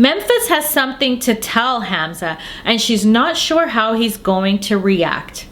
Memphis has something to tell Hamza, and she's not sure how he's going to react.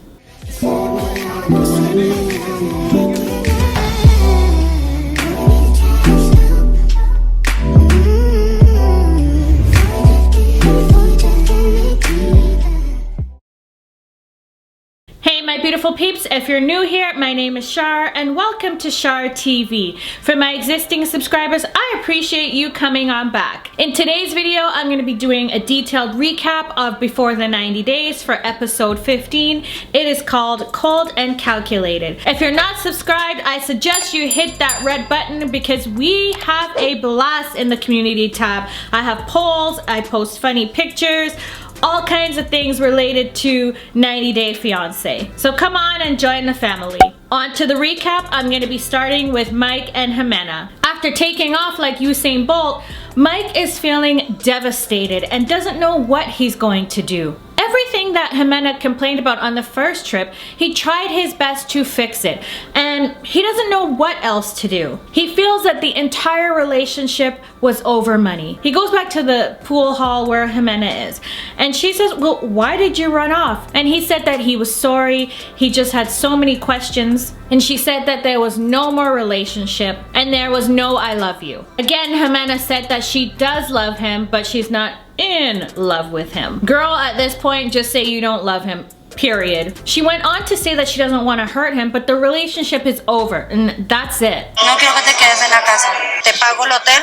Beautiful peeps, if you're new here, my name is Char and welcome to Char TV. For my existing subscribers, I appreciate you coming on back. In today's video, I'm going to be doing a detailed recap of Before the 90 Days for episode 15. It is called Cold and Calculated. If you're not subscribed, I suggest you hit that red button because we have a blast in the community tab. I have polls, I post funny pictures, all kinds of things related to 90 Day Fiance. So come on and join the family. On to the recap, I'm going to be starting with Mike and Ximena. After taking off like Usain Bolt, Mike is feeling devastated and doesn't know what he's going to do. Everything that Ximena complained about on the first trip, he tried his best to fix it, and he doesn't know what else to do. He feels that the entire relationship was over money. He goes back to the pool hall where Ximena is, and she says, well, why did you run off? And he said that he was sorry, he just had so many questions, and she said that there was no more relationship, and there was no I love you. Again, Ximena said that she does love him, but she's not in love with him. Girl, at this point, just say you don't love him, period. She went on to say that she doesn't want to hurt him, but the relationship is over, and that's it. No quiero que te quedes en la casa. Te pago el hotel.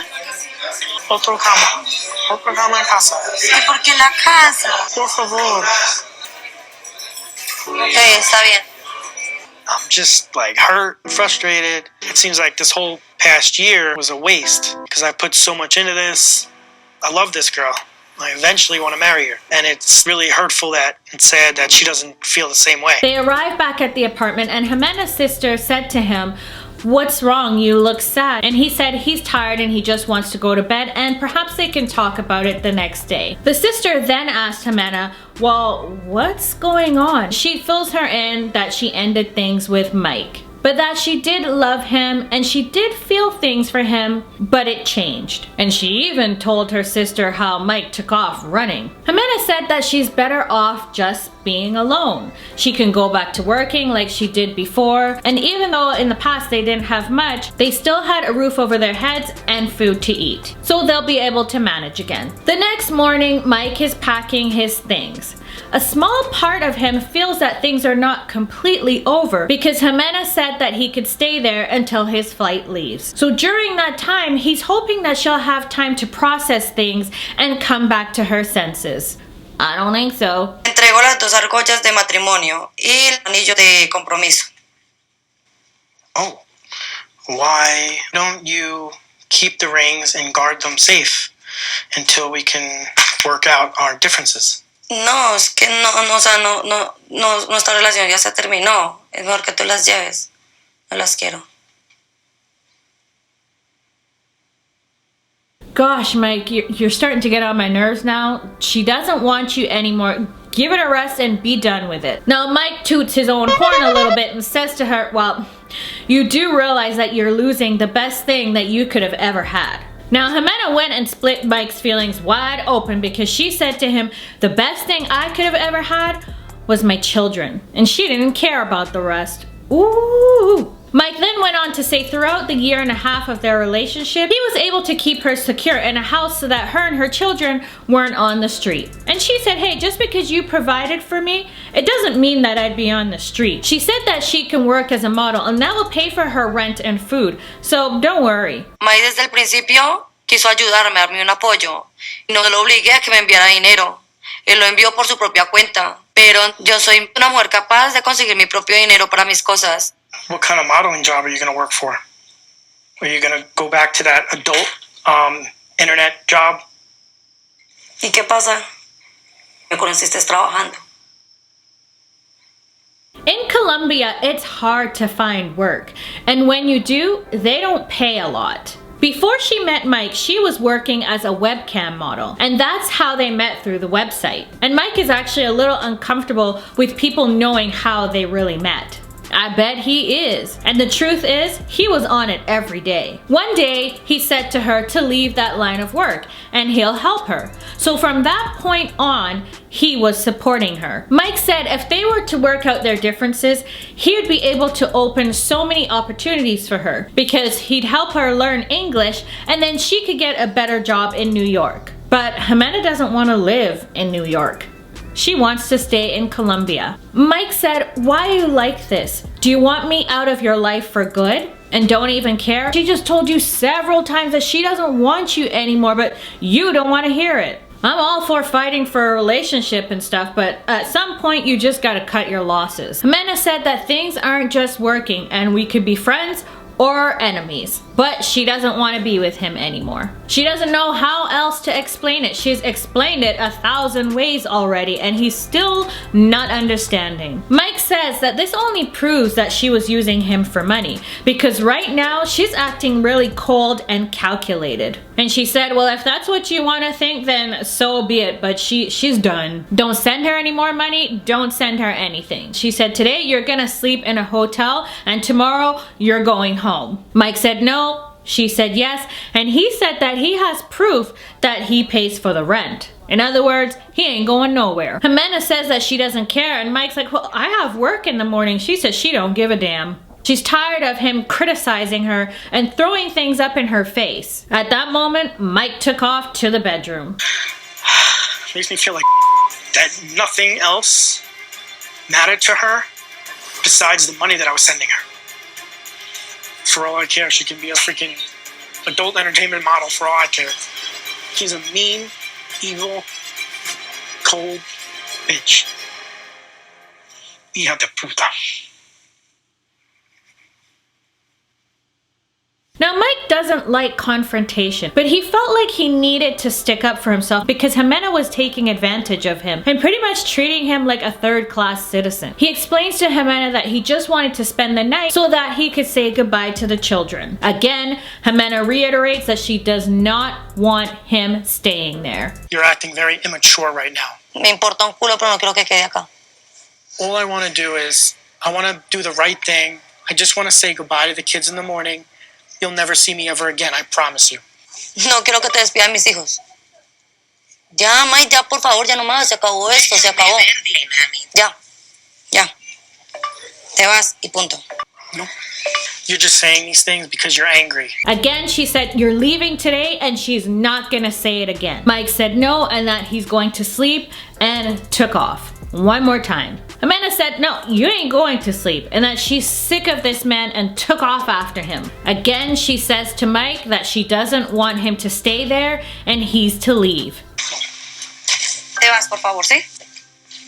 Otro cama en casa. ¿Y por qué la casa? Por favor. Está bien. I'm just like hurt, frustrated. It seems like this whole past year was a waste because I put so much into this. I love this girl. I eventually want to marry her. And it's really hurtful that and sad that she doesn't feel the same way. They arrive back at the apartment and Ximena's sister said to him, what's wrong? You look sad. And he said he's tired and he just wants to go to bed and perhaps they can talk about it the next day. The sister then asked Ximena, well, what's going on? She fills her in that she ended things with Mike, but that she did love him and she did feel things for him, but it changed. And she even told her sister how Mike took off running. Ximena said that she's better off just being alone. She can go back to working like she did before, and even though in the past they didn't have much, they still had a roof over their heads and food to eat. So they'll be able to manage again. The next morning, Mike is packing his things. A small part of him feels that things are not completely over because Ximena said that he could stay there until his flight leaves. So during that time, he's hoping that she'll have time to process things and come back to her senses. I don't think so. Entrego las dos argollas de matrimonio y el anillo de compromiso. Oh, why don't you keep the rings and guard them safe until we can work out our differences? No, es que nuestra relación ya se terminó. Es mejor que tú las lleves. No las quiero. Gosh, Mike, you're starting to get on my nerves now. She doesn't want you anymore. Give it a rest and be done with it. Now, Mike toots his own horn a little bit and says to her, well, you do realize that you're losing the best thing that you could have ever had. Now, Ximena went and split Mike's feelings wide open because she said to him, the best thing I could have ever had was my children. And she didn't care about the rest. Ooh. Mike then went on to say throughout the year and a half of their relationship, he was able to keep her secure in a house so that her and her children weren't on the street. And she said, hey, just because you provided for me, it doesn't mean that I'd be on the street. She said that she can work as a model and that will pay for her rent and food. So don't worry. Mike desde el principio quiso ayudarme, darme un apoyo. No lo obligué a que me enviara dinero. Él lo envió por su propia cuenta. Pero yo soy una mujer capaz de conseguir mi propio dinero para mis cosas. What kind of modeling job are you going to work for? Are you going to go back to that adult internet job? ¿Y qué pasa? Me conociste trabajando. In Colombia, it's hard to find work. And when you do, they don't pay a lot. Before she met Mike, she was working as a webcam model, and that's how they met through the website. And Mike is actually a little uncomfortable with people knowing how they really met. I bet he is. And the truth is, he was on it every day. One day, he said to her to leave that line of work and he'll help her. So from that point on, he was supporting her. Mike said if they were to work out their differences, he would be able to open so many opportunities for her because he'd help her learn English and then she could get a better job in New York. But Ximena doesn't want to live in New York. She wants to stay in Colombia. Mike said, why are you like this? Do you want me out of your life for good? And don't even care? She just told you several times that she doesn't want you anymore, but you don't want to hear it. I'm all for fighting for a relationship and stuff, but at some point you just gotta cut your losses. Ximena said that things aren't just working and we could be friends or enemies, but she doesn't want to be with him anymore. She doesn't know how else to explain it. She's explained it 1,000 ways already and he's still not understanding. Mike says that this only proves that she was using him for money because right now she's acting really cold and calculated. And she said, well, if that's what you want to think, then so be it, but she's done. Don't send her any more money, don't send her anything. She said today you're gonna sleep in a hotel and tomorrow you're going home. Mike said no, she said yes, and he said that he has proof that he pays for the rent. In other words, he ain't going nowhere. Ximena says that she doesn't care and Mike's like, well, I have work in the morning. She says she don't give a damn. She's tired of him criticizing her and throwing things up in her face. At that moment, Mike took off to the bedroom. Makes me feel like that nothing else mattered to her besides the money that I was sending her. For all I care, she can be a freaking adult entertainment model for all I care. She's a mean, evil, cold bitch. Hija de puta. Now, Mike doesn't like confrontation, but he felt like he needed to stick up for himself because Ximena was taking advantage of him and pretty much treating him like a third-class citizen. He explains to Ximena that he just wanted to spend the night so that he could say goodbye to the children. Again, Ximena reiterates that she does not want him staying there. You're acting very immature right now. Me importa un culo, pero no quiero que quede acá. All I want to do is, I want to do the right thing. I just want to say goodbye to the kids in the morning. You'll never see me ever again, I promise you. No quiero que te despidan mis hijos. Ya, Mike, ya, por favor, ya no más. Se acabó esto, se acabó. Ya, ya. Te vas y punto. No. You're just saying these things because you're angry. Again, she said, you're leaving today, and she's not gonna say it again. Mike said no, and that he's going to sleep, and took off. One more time. Ximena said, no, you ain't going to sleep, and that she's sick of this man and took off after him. Again, she says to Mike that she doesn't want him to stay there and he's to leave. Te vas, por favor, ¿sí?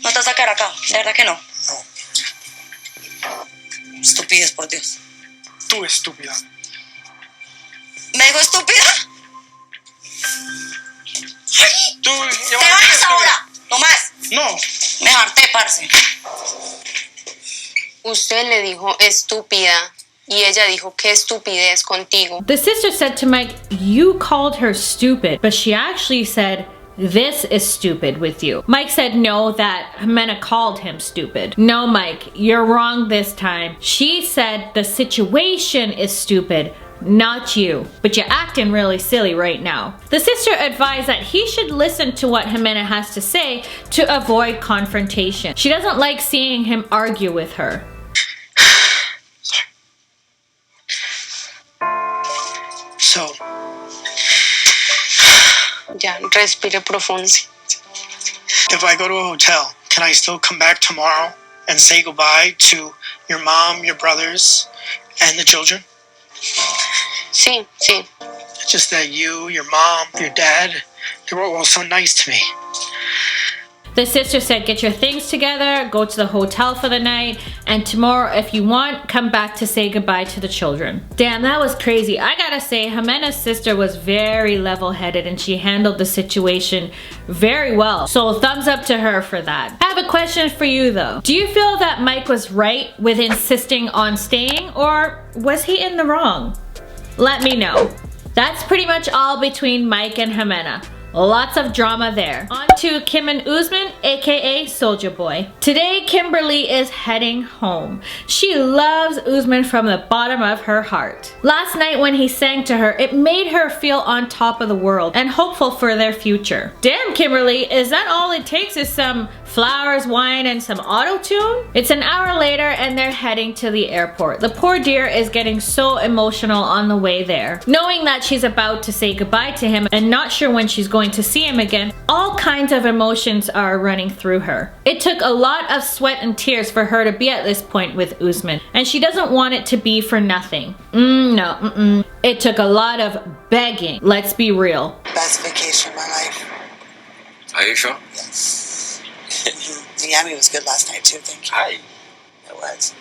No te vas a quedar acá, de verdad que no. No. Estupidez, por Dios. Tú estúpida. ¿Me dijo estúpida? Tú, ¡Te vas ahora! ¡No más! No. Me harté, parce. Usted le dijo estúpida y ella dijo qué estupidez contigo. The sister said to Mike, you called her stupid, but she actually said, this is stupid with you. Mike said no, that Ximena called him stupid. No, Mike, you're wrong this time. She said the situation is stupid, not you, but you're acting really silly right now. The sister advised that he should listen to what Ximena has to say to avoid confrontation. She doesn't like seeing him argue with her. So, Ya, respire profundo. if I go to a hotel, can I still come back tomorrow and say goodbye to your mom, your brothers, and the children? Sí, sí. It's just that you, your mom, your dad, they were all so nice to me. The sister said, get your things together, go to the hotel for the night, and tomorrow, if you want, come back to say goodbye to the children. Damn, that was crazy. I gotta say, Ximena's sister was very level-headed and she handled the situation very well. So thumbs up to her for that. I have a question for you though. Do you feel that Mike was right with insisting on staying, or was he in the wrong? Let me know. That's pretty much all between Mike and Ximena. Lots of drama there. On to Kim and Usman, aka Soulja Boy. Today, Kimberly is heading home. She loves Usman from the bottom of her heart. Last night when he sang to her, it made her feel on top of the world and hopeful for their future. Damn, Kimberly, is that all it takes is some flowers, wine, and some auto-tune? It's an hour later and they're heading to the airport. The poor dear is getting so emotional on the way there. Knowing that she's about to say goodbye to him and not sure when she's going to see him again, all kinds of emotions are running through her. It took a lot of sweat and tears for her to be at this point with Usman, and she doesn't want it to be for nothing. No. It took a lot of begging. Let's be real. Best vacation of my life. Are you sure? Yes. Miami was good last night too, thank you. Hi. It was.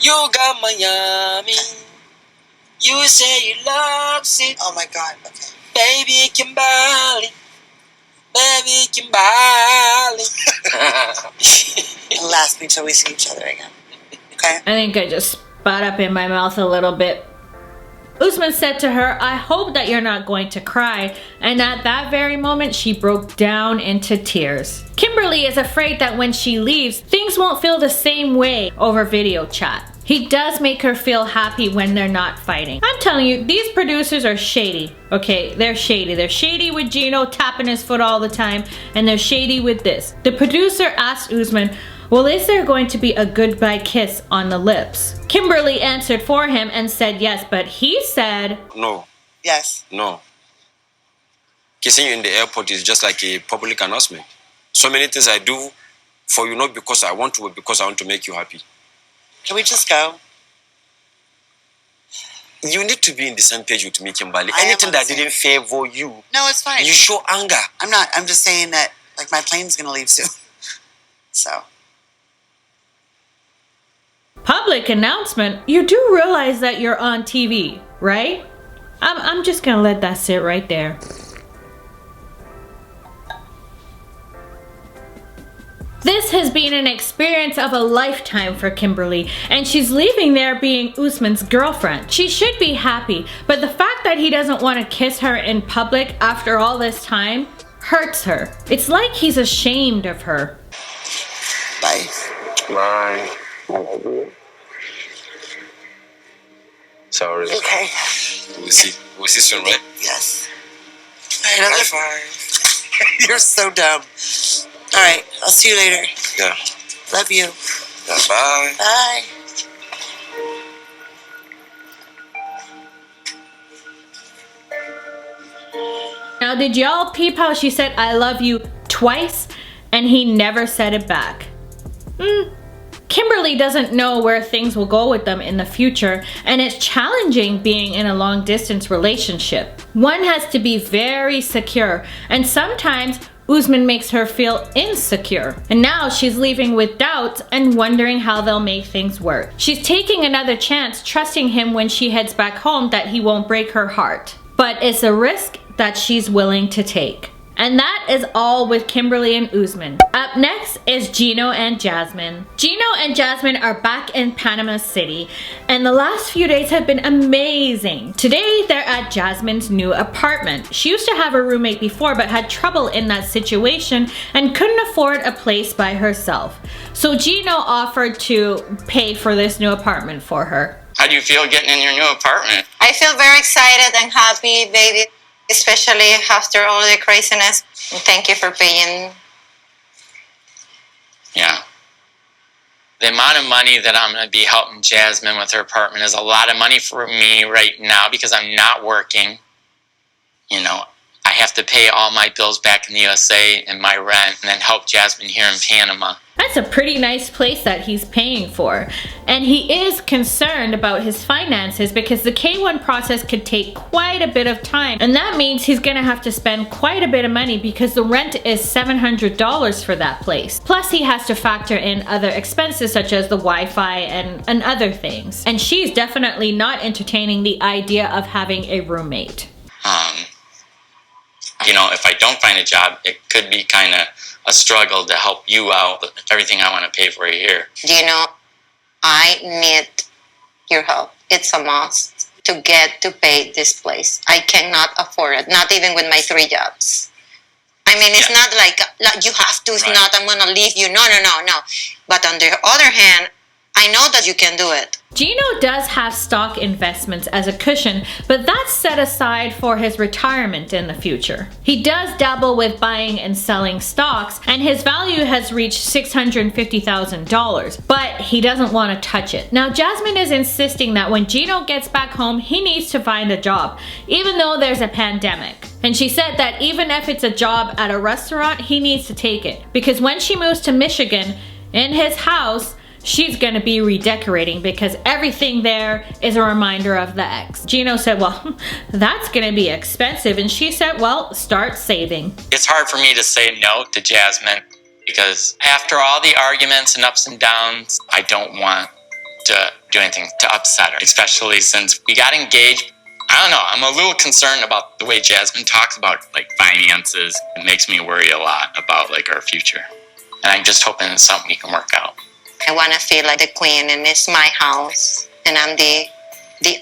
You got Miami. You say you love it. Oh my God, okay. Baby Kimberly. Baby Kimberly. It'll last me till we see each other again. Okay? I think I just spat up in my mouth a little bit. Usman said to her, "I hope that you're not going to cry," and at that very moment she broke down into tears. Kimberly is afraid that when she leaves, things won't feel the same way over video chat. He does make her feel happy when they're not fighting. I'm telling you, these producers are shady. Okay, they're shady. They're shady with Gino tapping his foot all the time, and they're shady with this. The producer asked Usman, "Well, is there going to be a goodbye kiss on the lips?" Kimberly answered for him and said yes, but he said, No. Yes. No. Kissing you in the airport is just like a public announcement. So many things I do for you, not because I want to, but because I want to make you happy. Can we just go? You need to be in the same page with me, Kimberly. I am Anything on the that same didn't favor you, No, it's fine. you show anger. I'm not. I'm just saying that, like, my plane's gonna leave soon. So. "Public announcement? You do realize that you're on TV, right?" I'm just gonna let that sit right there. This has been an experience of a lifetime for Kimberly, and she's leaving there being Usman's girlfriend. She should be happy, but the fact that he doesn't want to kiss her in public after all this time hurts her. It's like he's ashamed of her. Bye. Bye. Sorry. Okay. We'll see soon, right? Yes. High five. You're so dumb. All right. I'll see you later. Yeah. Love you. Yeah, bye. Bye. Now, did y'all peep how she said "I love you" twice and he never said it back? Kimberly doesn't know where things will go with them in the future, and it's challenging being in a long distance relationship. One has to be very secure, and sometimes Usman makes her feel insecure. And now she's leaving with doubts and wondering how they'll make things work. She's taking another chance, trusting him when she heads back home that he won't break her heart. But it's a risk that she's willing to take. And that is all with Kimberly and Usman. Up next is Gino and Jasmine. Gino and Jasmine are back in Panama City, and the last few days have been amazing. Today, they're at Jasmine's new apartment. She used to have a roommate before, but had trouble in that situation and couldn't afford a place by herself. So Gino offered to pay for this new apartment for her. How do you feel getting in your new apartment? I feel very excited and happy, baby, especially after all the craziness. And thank you for paying. Yeah. The amount of money that I'm going to be helping Jasmine with her apartment is a lot of money for me right now because I'm not working. You know, I have to pay all my bills back in the USA and my rent, and then help Jasmine here in Panama. That's a pretty nice place that he's paying for. And he is concerned about his finances because the K1 process could take quite a bit of time. And that means he's gonna have to spend quite a bit of money because the rent is $700 for that place. Plus he has to factor in other expenses such as the Wi-Fi and other things. And she's definitely not entertaining the idea of having a roommate. You know, if I don't find a job, it could be kind of a struggle to help you out with everything I want to pay for here. Do you know, I need your help. It's a must to get to pay this place. I cannot afford it, not even with my 3 jobs. I mean, it's not like you have to, it's not, I'm going to leave you. No. But on the other hand, I know that you can do it. Gino does have stock investments as a cushion, but that's set aside for his retirement in the future. He does dabble with buying and selling stocks, and his value has reached $650,000, but he doesn't want to touch it. Now, Jasmine is insisting that when Gino gets back home, he needs to find a job, even though there's a pandemic. And she said that even if it's a job at a restaurant, he needs to take it, because when she moves to Michigan, in his house, she's gonna be redecorating because everything there is a reminder of the ex. Gino said, well, that's gonna be expensive. And she said, well, start saving. It's hard for me to say no to Jasmine because after all the arguments and ups and downs, I don't want to do anything to upset her, especially since we got engaged. I don't know, I'm a little concerned about the way Jasmine talks about like finances. It makes me worry a lot about like our future. And I'm just hoping it's something we can work out. I want to feel like the queen, and it's my house, and I'm the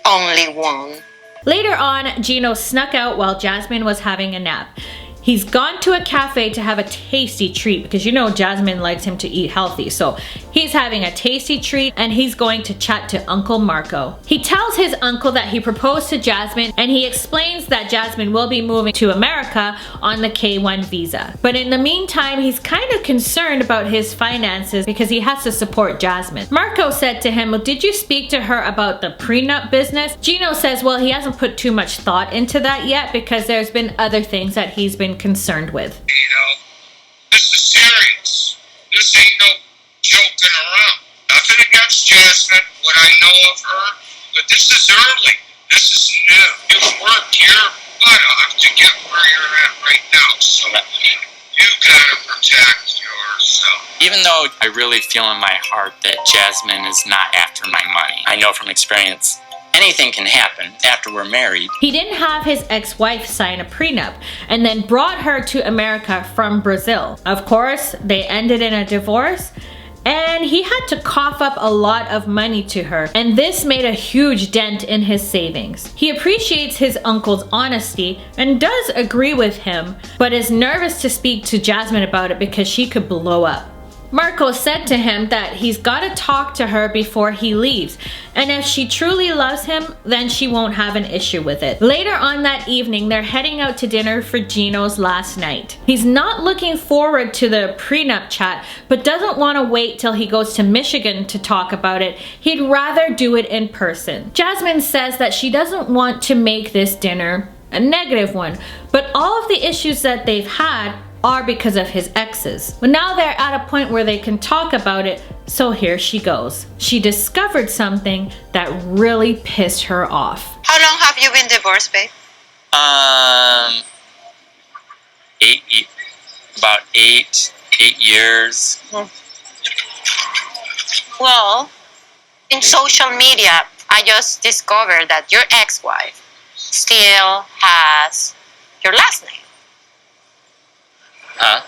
only one. Later on, Gino snuck out while Jasmine was having a nap. He's gone to a cafe to have a tasty treat because you know Jasmine likes him to eat healthy. So he's having a tasty treat and he's going to chat to Uncle Marco. He tells his uncle that he proposed to Jasmine and he explains that Jasmine will be moving to America on the K1 visa. But in the meantime, he's kind of concerned about his finances because he has to support Jasmine. Marco said to him, well, did you speak to her about the prenup business? Gino says, well, he hasn't put too much thought into that yet because there's been other things that he's been concerned with. You know, this is serious. This ain't no joking around. Nothing against Jasmine, what I know of her, but this is early. This is new. You've worked your butt off to get where you're at right now, so you gotta protect yourself. Even though I really feel in my heart that Jasmine is not after my money, I know from experience anything can happen after we're married. He didn't have his ex-wife sign a prenup and then brought her to America from Brazil. Of course, they ended in a divorce and he had to cough up a lot of money to her, and this made a huge dent in his savings. He appreciates his uncle's honesty and does agree with him, but is nervous to speak to Jasmine about it because she could blow up. Marco said to him that he's got to talk to her before he leaves, and if she truly loves him, then she won't have an issue with it. Later on that evening, they're heading out to dinner for Gino's last night. He's not looking forward to the prenup chat, but doesn't want to wait till he goes to Michigan to talk about it. He'd rather do it in person. Jasmine says that she doesn't want to make this dinner a negative one, but all of the issues that they've had are because of his exes. But now they're at a point where they can talk about it, so here she goes. She discovered something that really pissed her off. How long have you been divorced, babe? About eight years. Well, in social media, I just discovered that your ex-wife still has your last name. Huh?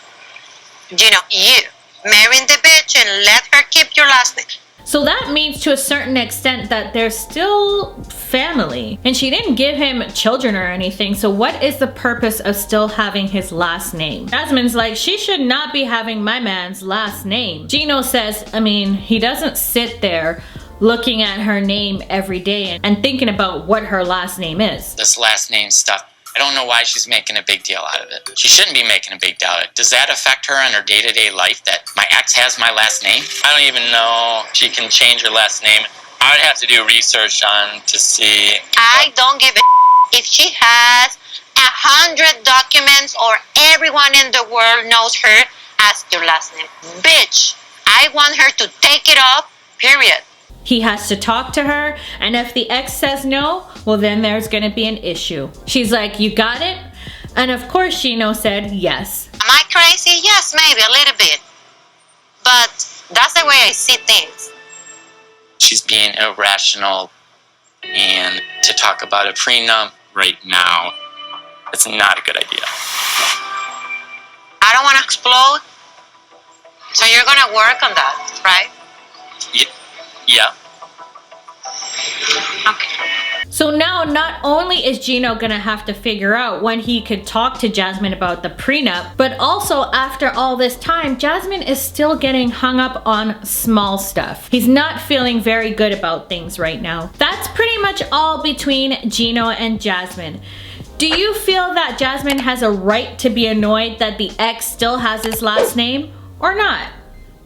You know, you marrying the bitch and let her keep your last name. So that means to a certain extent that they're still family. And she didn't give him children or anything, so what is the purpose of still having his last name? Jasmine's like, she should not be having my man's last name. Gino says, I mean, he doesn't sit there looking at her name every day and thinking about what her last name is. This last name stuff, I don't know why she's making a big deal out of it. She shouldn't be making a big deal out of it. Does that affect her in her day-to-day life that my ex has my last name? I don't even know she can change her last name. I would have to do research on to see. I don't give a if she has 100 documents or everyone in the world knows her as your last name. Bitch, I want her to take it off, period. He has to talk to her, and if the ex says no, well then there's gonna be an issue. She's like, you got it? And of course Gino said yes. Am I crazy? Yes, maybe a little bit. But that's the way I see things. She's being irrational, and to talk about a prenup right now, it's not a good idea. I don't want to explode, so you're gonna work on that, right? Yeah. Okay. So now not only is Gino gonna have to figure out when he could talk to Jasmine about the prenup, but also after all this time, Jasmine is still getting hung up on small stuff. He's not feeling very good about things right now. That's pretty much all between Gino and Jasmine. Do you feel that Jasmine has a right to be annoyed that the ex still has his last name or not?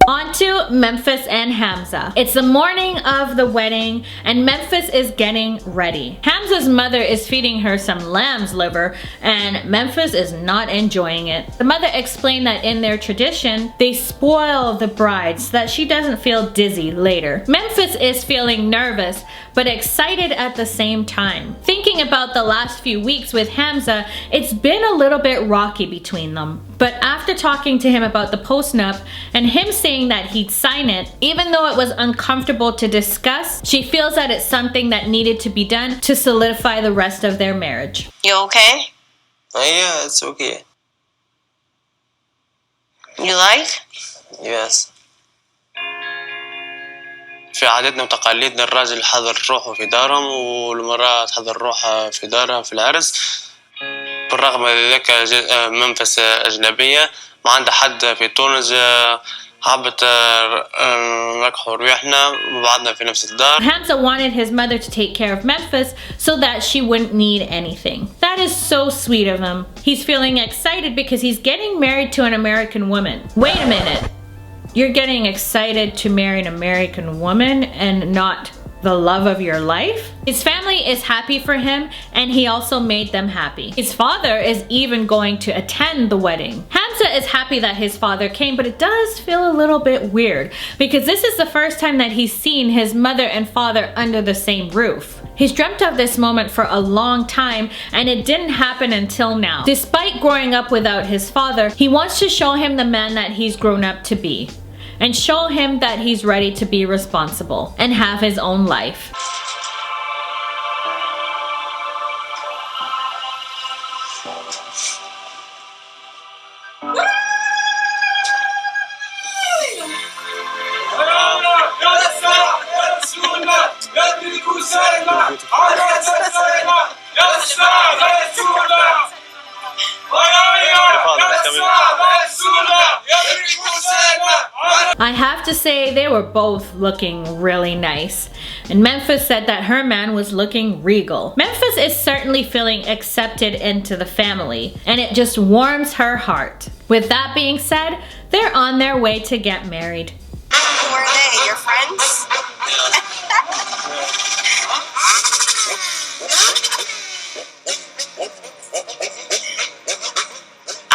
On to Memphis and Hamza. It's the morning of the wedding and Memphis is getting ready. Hamza's mother is feeding her some lamb's liver and Memphis is not enjoying it. The mother explained that in their tradition, they spoil the bride so that she doesn't feel dizzy later. Memphis is feeling nervous but excited at the same time. Thinking about the last few weeks with Hamza, it's been a little bit rocky between them. But after talking to him about the postnup and him saying that he'd sign it, even though it was uncomfortable to discuss, she feels that it's something that needed to be done to solidify the rest of their marriage. You okay? Yeah, it's okay. You like? Yes. في عاداتنا وتقاليدنا الراجل حضر روحه في دارهم والمرأة تحضر روحها في دارها في العرس. بالرغم من ذلك منفس أجنبية ما عندها حد في تونس حابة نركحوا ريحنا وبعضنا في نفس الدار. Hamza wanted his mother to take care of Memphis so that she wouldn't need anything. That is so sweet of him. He's feeling excited because he's getting married to an American woman. Wait a minute. You're getting excited to marry an American woman and not the love of your life? His family is happy for him and he also made them happy. His father is even going to attend the wedding. Hamza is happy that his father came, but it does feel a little bit weird because this is the first time that he's seen his mother and father under the same roof. He's dreamt of this moment for a long time and it didn't happen until now. Despite growing up without his father, he wants to show him the man that he's grown up to be and show him that he's ready to be responsible and have his own life. I have to say they were both looking really nice. And Memphis said that her man was looking regal. Memphis is certainly feeling accepted into the family and it just warms her heart. With that being said, they're on their way to get married. Who are they? Your friends?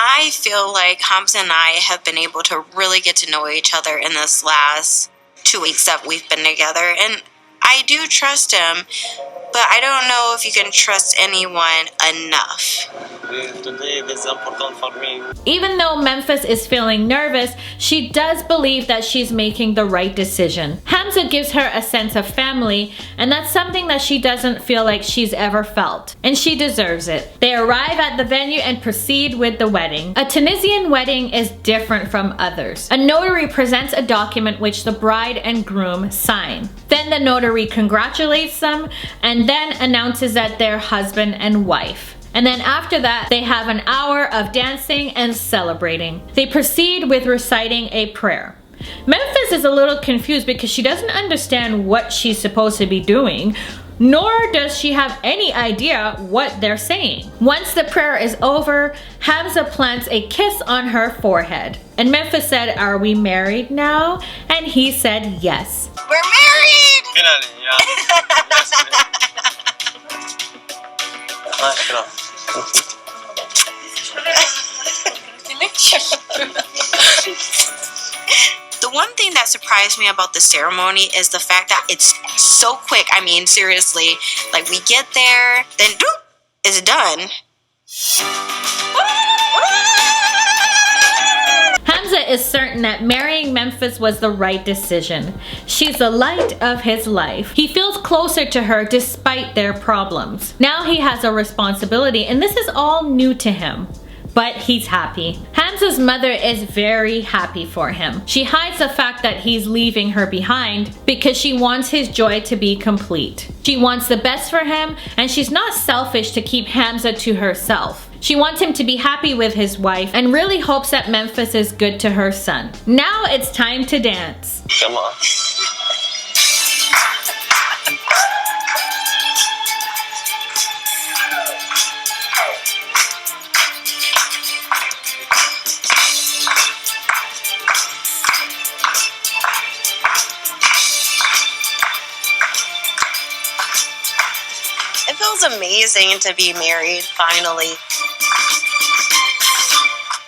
I feel like Hamza and I have been able to really get to know each other in this last 2 weeks that we've been together. And I do trust him, but I don't know if you can trust anyone enough. Today this is important for me. Even though Memphis is feeling nervous, she does believe that she's making the right decision. Hamza gives her a sense of family, and that's something that she doesn't feel like she's ever felt. And she deserves it. They arrive at the venue and proceed with the wedding. A Tunisian wedding is different from others. A notary presents a document which the bride and groom sign. Then the notary congratulates them and then announces that they're husband and wife. And then after that, they have an hour of dancing and celebrating. They proceed with reciting a prayer. Memphis is a little confused because she doesn't understand what she's supposed to be doing, nor does she have any idea what they're saying. Once the prayer is over, Hamza plants a kiss on her forehead. And Memphis said, "Are we married now?" And he said, "Yes." We're married! Finally, yeah. The one thing that surprised me about the ceremony is the fact that it's so quick. I mean, seriously, like we get there, then doop, it's done. Hamza is certain that marrying Memphis was the right decision. She's the light of his life. He feels closer to her despite their problems. Now he has a responsibility and this is all new to him. but he's happy. Hamza's mother is very happy for him. She hides the fact that he's leaving her behind because she wants his joy to be complete. She wants the best for him, and she's not selfish to keep Hamza to herself. She wants him to be happy with his wife and really hopes that Memphis is good to her son. Now it's time to dance. Come on. It feels amazing to be married, finally.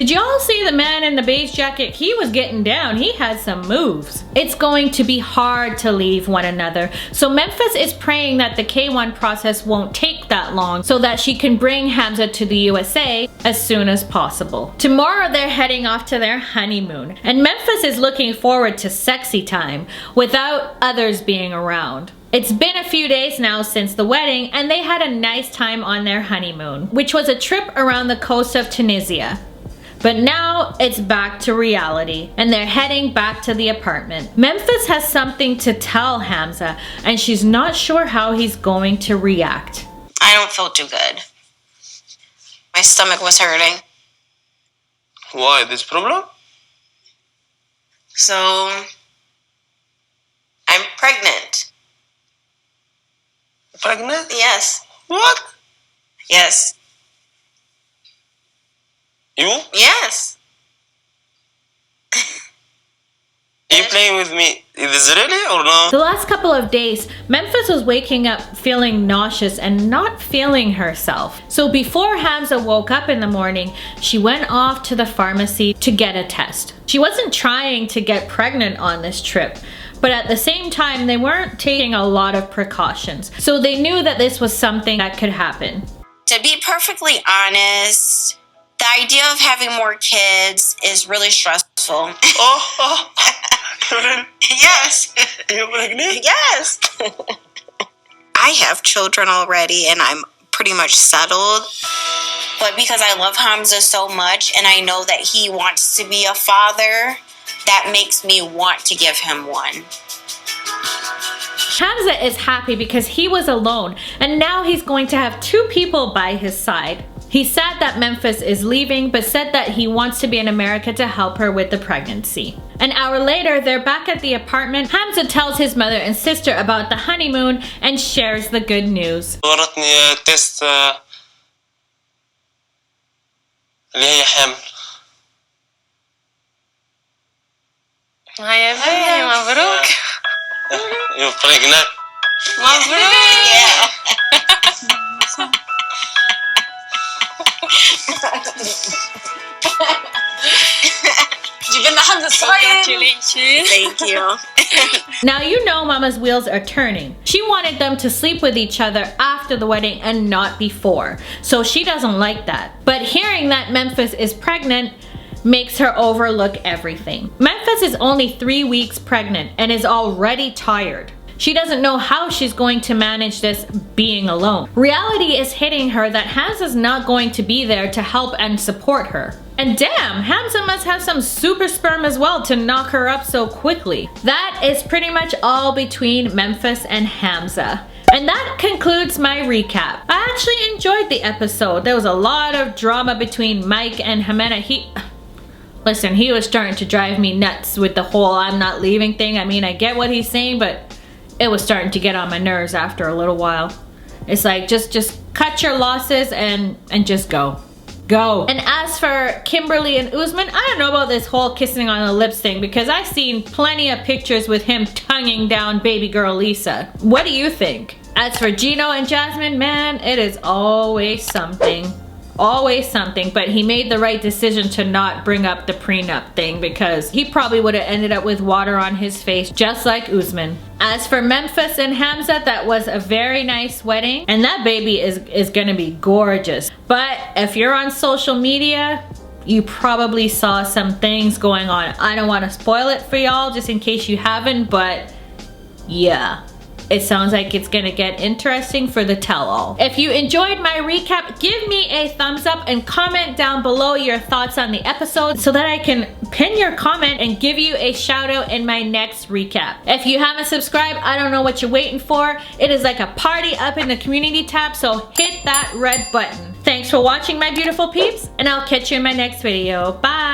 Did you all see the man in the beige jacket? He was getting down. He had some moves. It's going to be hard to leave one another. So Memphis is praying that the K1 process won't take that long so that she can bring Hamza to the USA as soon as possible. Tomorrow they're heading off to their honeymoon. And Memphis is looking forward to sexy time without others being around. It's been a few days now since the wedding, and they had a nice time on their honeymoon, which was a trip around the coast of Tunisia. But now it's back to reality, and they're heading back to the apartment. Memphis has something to tell Hamza, and she's not sure how he's going to react. I don't feel too good. My stomach was hurting. Why? This problem? So, I'm pregnant. Pregnant? Yes. What? Yes. You? Yes. Are you playing with me? Is this really or no? The last couple of days, Memphis was waking up feeling nauseous and not feeling herself. So before Hamza woke up in the morning, she went off to the pharmacy to get a test. She wasn't trying to get pregnant on this trip, but at the same time, they weren't taking a lot of precautions. So they knew that this was something that could happen. To be perfectly honest, the idea of having more kids is really stressful. Oh. Yes. You're pregnant? Yes. I have children already and I'm pretty much settled. But because I love Hamza so much and I know that he wants to be a father, that makes me want to give him one. Hamza is happy because he was alone, and now he's going to have two people by his side. He's sad that Memphis is leaving, but said that he wants to be in America to help her with the pregnancy. An hour later, they're back at the apartment. Hamza tells his mother and sister about the honeymoon and shares the good news. ورتني تيست اللي هي حمل. يا بني مبروك. You're pregnant. مبروك. Thank you. Now you know Mama's wheels are turning. She wanted them to sleep with each other after the wedding and not before. So she doesn't like that. But hearing that Memphis is pregnant makes her overlook everything. Memphis is only 3 weeks pregnant and is already tired. She doesn't know how she's going to manage this being alone. Reality is hitting her that Hamza's not going to be there to help and support her. And damn, Hamza must have some super sperm as well to knock her up so quickly. That is pretty much all between Memphis and Hamza. And that concludes my recap. I actually enjoyed the episode. There was a lot of drama between Mike and Ximena. Listen, he was starting to drive me nuts with the whole I'm not leaving thing. I mean, I get what he's saying, but it was starting to get on my nerves after a little while. It's like, just cut your losses and just go. Go. And as for Kimberly and Usman, I don't know about this whole kissing on the lips thing because I've seen plenty of pictures with him tonguing down baby girl Lisa. What do you think? As for Gino and Jasmine, man, it is always something. Always something, but he made the right decision to not bring up the prenup thing because he probably would have ended up with water on his face just like Usman. As for Memphis and Hamza, that was a very nice wedding and that baby is gonna be gorgeous. But if you're on social media, you probably saw some things going on. I don't want to spoil it for y'all just in case you haven't, but yeah. it sounds like it's gonna get interesting for the tell-all. If you enjoyed my recap, give me a thumbs up and comment down below your thoughts on the episode so that I can pin your comment and give you a shout out in my next recap. If you haven't subscribed, I don't know what you're waiting for. It is like a party up in the community tab, so hit that red button. Thanks for watching, my beautiful peeps, and I'll catch you in my next video. Bye!